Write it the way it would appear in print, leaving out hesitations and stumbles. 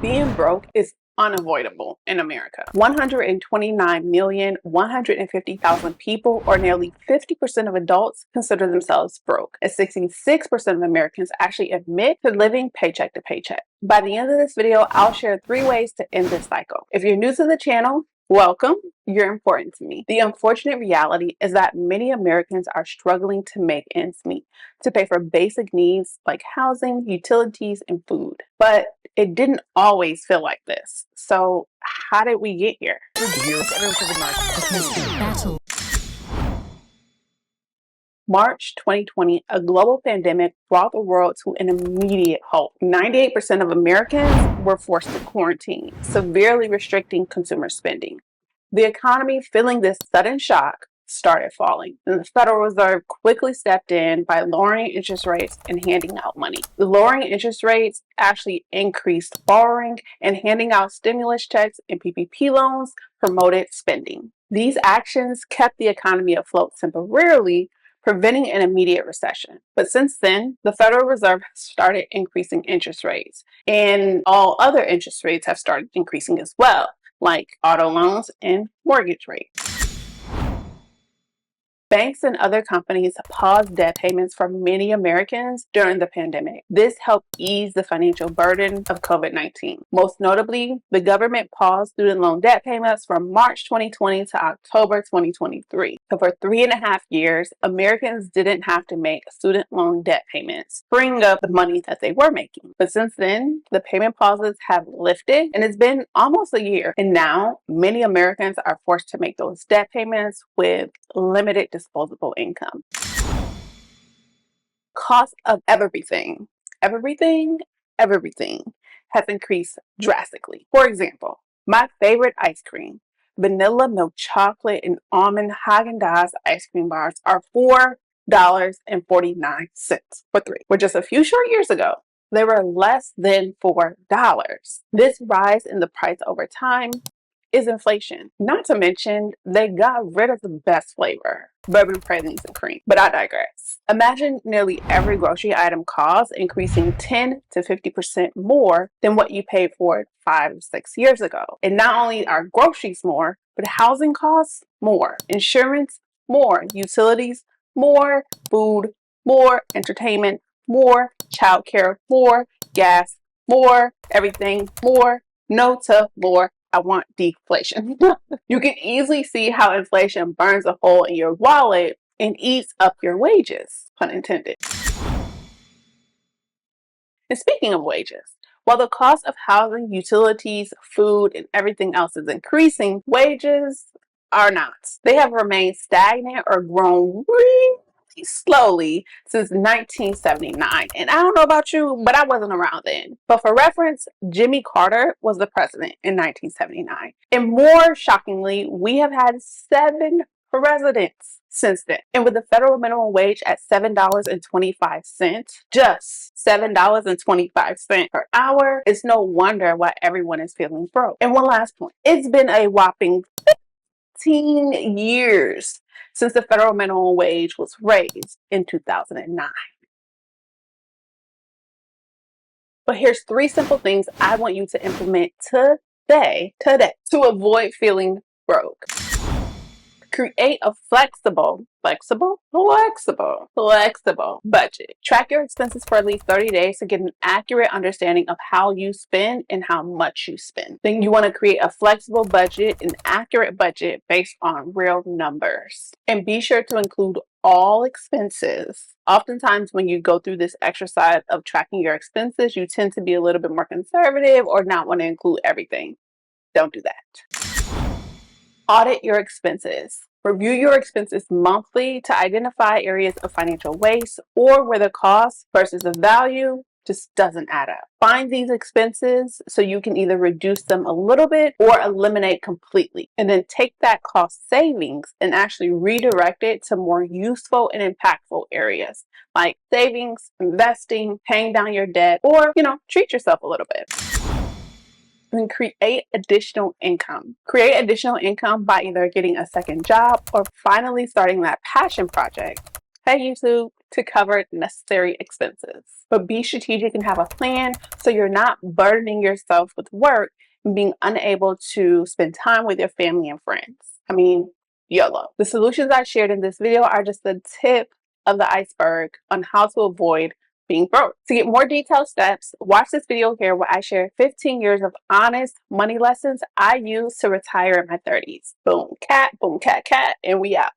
Being broke is unavoidable in America. 129,150,000 people, or nearly 50% of adults, consider themselves broke, and 66% of Americans actually admit to living paycheck to paycheck. By the end of this video, I'll share 3 ways to end this cycle. If you're new to the channel, welcome. You're important to me. The unfortunate reality is that many Americans are struggling to make ends meet, to pay for basic needs like housing, utilities, and food. But it didn't always feel like this. So how did we get here? March 2020, a global pandemic brought the world to an immediate halt. 98% of Americans were forced to quarantine, severely restricting consumer spending. The economy, feeling this sudden shock, started falling, and the Federal Reserve quickly stepped in by lowering interest rates and handing out money. The lowering interest rates actually increased borrowing, and handing out stimulus checks and PPP loans promoted spending. These actions kept the economy afloat temporarily, preventing an immediate recession. But since then, the Federal Reserve has started increasing interest rates, and all other interest rates have started increasing as well, like auto loans and mortgage rates. Banks and other companies paused debt payments for many Americans during the pandemic. This helped ease the financial burden of COVID-19. Most notably, the government paused student loan debt payments from March 2020 to October 2023. So for 3.5 years, Americans didn't have to make student loan debt payments, freeing up the money that they were making. But since then, the payment pauses have lifted, and it's been almost a year. And now, many Americans are forced to make those debt payments with limited disposable income. Cost of everything has increased drastically. For example, my favorite ice cream, vanilla milk chocolate and almond Haagen-Dazs ice cream bars, are $4.49 for 3. Where just a few short years ago, they were less than $4. This rise in the price over time is inflation. Not to mention, they got rid of the best flavor, bourbon pralines and cream. But I digress. Imagine nearly every grocery item cost increasing 10 to 50% more than what you paid for it 5 or 6 years ago. And not only are groceries more, but housing costs more, insurance more, utilities more, food more, entertainment more, childcare more, gas more, everything more, no to more. I want deflation. You can easily see how inflation burns a hole in your wallet and eats up your wages, pun intended. And speaking of wages, while the cost of housing, utilities, food, and everything else is increasing, wages are not. They have remained stagnant or grown really slowly since 1979. And I don't know about you, but I wasn't around then. But for reference, Jimmy Carter was the president in 1979. And more shockingly, we have had 7 presidents since then. And with the federal minimum wage at $7.25, just $7.25 per hour, it's no wonder why everyone is feeling broke. And one last point, it's been a whopping 15 years since the federal minimum wage was raised in 2009. But here's 3 simple things I want you to implement today to avoid feeling broke. Create a flexible budget. Track your expenses for at least 30 days to get an accurate understanding of how you spend and how much you spend. Then you want to create a flexible budget, an accurate budget based on real numbers. And be sure to include all expenses. Oftentimes when you go through this exercise of tracking your expenses, you tend to be a little bit more conservative or not want to include everything. Don't do that. Audit your expenses. Review your expenses monthly to identify areas of financial waste or where the cost versus the value just doesn't add up. Find these expenses so you can either reduce them a little bit or eliminate completely. And then take that cost savings and actually redirect it to more useful and impactful areas like savings, investing, paying down your debt, or, treat yourself a little bit. And create additional income. Create additional income by either getting a second job or finally starting that passion project. Hey YouTube, to cover necessary expenses. But be strategic and have a plan so you're not burdening yourself with work and being unable to spend time with your family and friends. I mean, YOLO. The solutions I shared in this video are just the tip of the iceberg on how to avoid being broke. To get more detailed steps, watch this video here where I share 15 years of honest money lessons I used to retire in my 30s. Boom, cat, and we out.